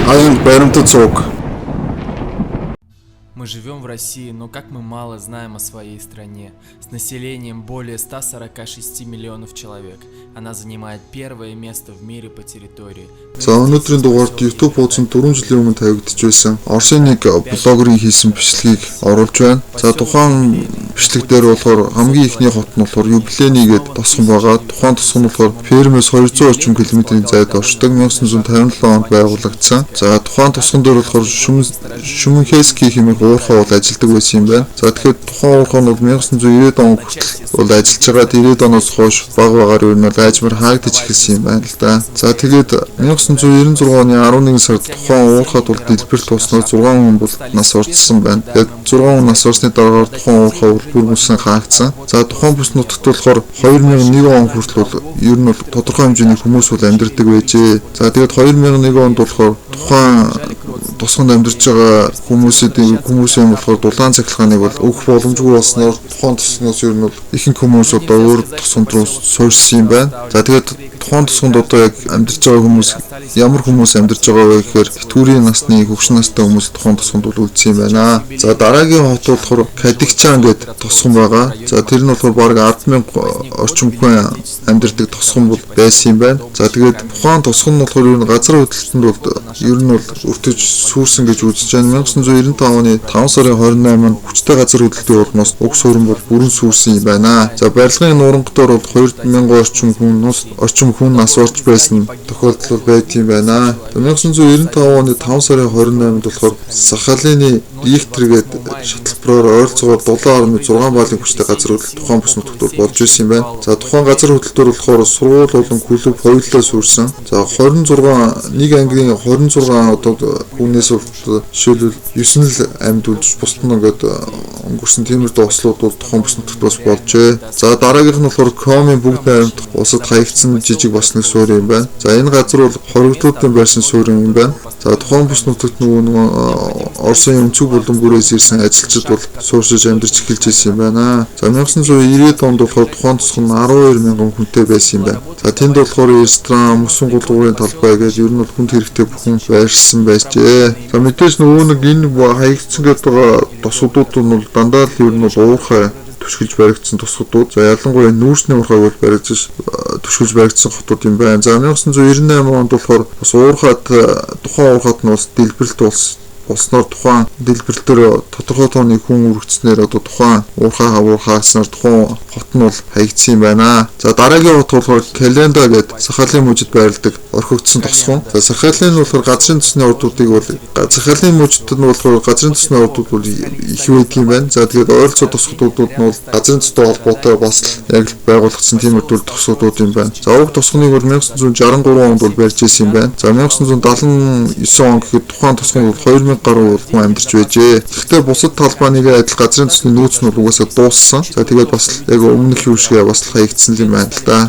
Аян баримтат сууг. Мы живем в России, но как мы мало знаем о своей стране. С населением более 146 миллионов человек. Она занимает первое место в мире по территории. За өнөөдрийн дугаард YouTube хуудсан 4 жилийн өмнө тавигдж байсан Орсын нэг блогерийн хийсэн бичлэгийг оруулж байна. За тухайн бичлэг дээр болохоор хамгийн ихний хот нь болохоор юбилейний гээд тосгон байгаа. Тухайн тосгон нь болохоор Фермээс 200 орчим километрийн зайд оршдог 1957 онд байгуулагдсан. За тухайн тосгон дээр болохоор Шүмэнхэски хэмээх уурхай бол ажилладаг байсан юм байна. За тэгэхээр тухайн уурхай нь бол 1990 он хүртэл бол ажиллаж байгаа. 90 оноос хойш баг багаар юу нь бол ажмар хаагдаж эхэлсэн юм байна л да. За тэгээд 1996 оны 11 сард тухайн уурхайд бол дэлбэрэлт болсноор 6 хүн бол нас орсон байна. Тэгээд 6 хүн нас орсны дараагаар тухайн уурхай бол бүр бүсэн хаагдсан. За тухайн бүс нутагт болохоор 2001 он хүртэл бол ер нь бол тодорхой хэмжээний хүмүүс бол амьдардаг байжээ. За тэгээд 2001 онд болохоор тухайн тосгонд амьдарч байгаа хүмүүсийн болохоор дулаан цахилгааныг бол өгөх боломжгүй болсноор тухайн тосгоноос ер нь бол ихэнх хүмүүс одоо өөр тосгонд руу суурьсан юм байна. За тэгээд тухайн тосгонд одоо яг амьдарч байгаа хүмүүс ямар хүмүүс амьдарч байгаа вэ гэхээр төрийн насны хөгшин настай хүмүүс тухайн тосгонд бол үлдсэн юм байна. За дараагийн хот болохоор Кадигчаан гэдэг тосгон байгаа. За тэр нь болохоор бараг 10,000 орчим хүн амьдардаг тосгон бол байсан юм байна. За тэгээд тухайн тосгон нь болохоор ер нь газар хөдлөлтөнд бол ер нь бол өртөж сүрсэн гэж үзэж байна. 1995 оны 5 сарын 28-нд хүчтэй газар хөдлөлтийн улмаас уг суурин бол бүрэн сүрсэн юм байна. За барилгын нурангатаар бол 2,000 орчим хүн нас орж байсан тохиолдол байт юм байна. 1995 оны 5 сарын 28-нд болохоор Сахалины Рихтер гэдэг шатлбараар ойролцоогоор 7.6 балын хүчтэй газар хөдлөлт тухайн бүс нутагт болж ирсэн юм байна. За тухайн газар хөдлөлтөөр болохоор сургууль болон клуб хоёулаа сүрсэн. За 26 нэг английн 26 одоо хүнээс бол жишээлбэл 9 л амьд үлдэж бусд нь ингээд өнгөрсөн тиймэрхүү ослууд бол тухайн бүс нутагт бас болжээ. За дараагийнх нь болохоор Комын бүгд найрамдах усад хаягдсан жижиг бас нэг суурь юм байна. За энэ газар бол хоригдлуудын байрсан суурь юм байна. За тухайн бүс нутагт нөгөө Орсын өнцөг болон бүрээс ирсэн ажилчид бол сууршиж амьдарч эхэлж ирсэн юм байна. За 1990-ад онд болохоор тухайн тосгон 12,000 хүнтэй байсан юм байна. За тэнд болохоор ресторан, мөсөн гулгуурын талбай гэж ер нь бол хүнд хэрэгтэй бүхэн байршсан байжээ. За мэдээж нөгөө нэг энэ хаягдсан гэдэг байгаа тосгодууд нь бол дандаа л ер нь бол уурхай түшгэлж баригдсан тосгодууд. За ялангуяа нүүрсний уурхайг бол баригдаж түшгэлж баригдсан хотууд юм байна. За 1998 онд болохоор бас тухайн уурхайд нь бас дэлбэрэлт болсноор тухайн дэлбэрэлтээр тодорхой тооны хүн үргэлжснээр одоо тухайн уурхааснаар тухайн хот нь бол хаягдсан юм байна. За дараагийн хот болохоор Календаа гэдэг Сахалин мужид байрладаг орхигдсон тосгон. За Сахалин нь болохоор газрын тосны ордуудыг бол Сахалин мужид нь болохоор газрын тосны ордууд бол их байдаг юм байна. За тэгээд ойролцоо тосгодууд нь бол газрын тостой холбоотой бас яг байгуулагдсан тиймэрхүү тосгодууд юм байна. За уг тосгоныг бол 1963 онд бол барьж ирсэн юм байна. За 1979 он гэхэд тухайн тосгон бол 2000 гаруй хүн амьдарч байжээ. Гэхдээ бусад талбайныг адил газрын тосны нөөц нь угаасаа дууссан. За тэгээд бас яг өмнөх юу шиг бас хаягдсан юм байна л да.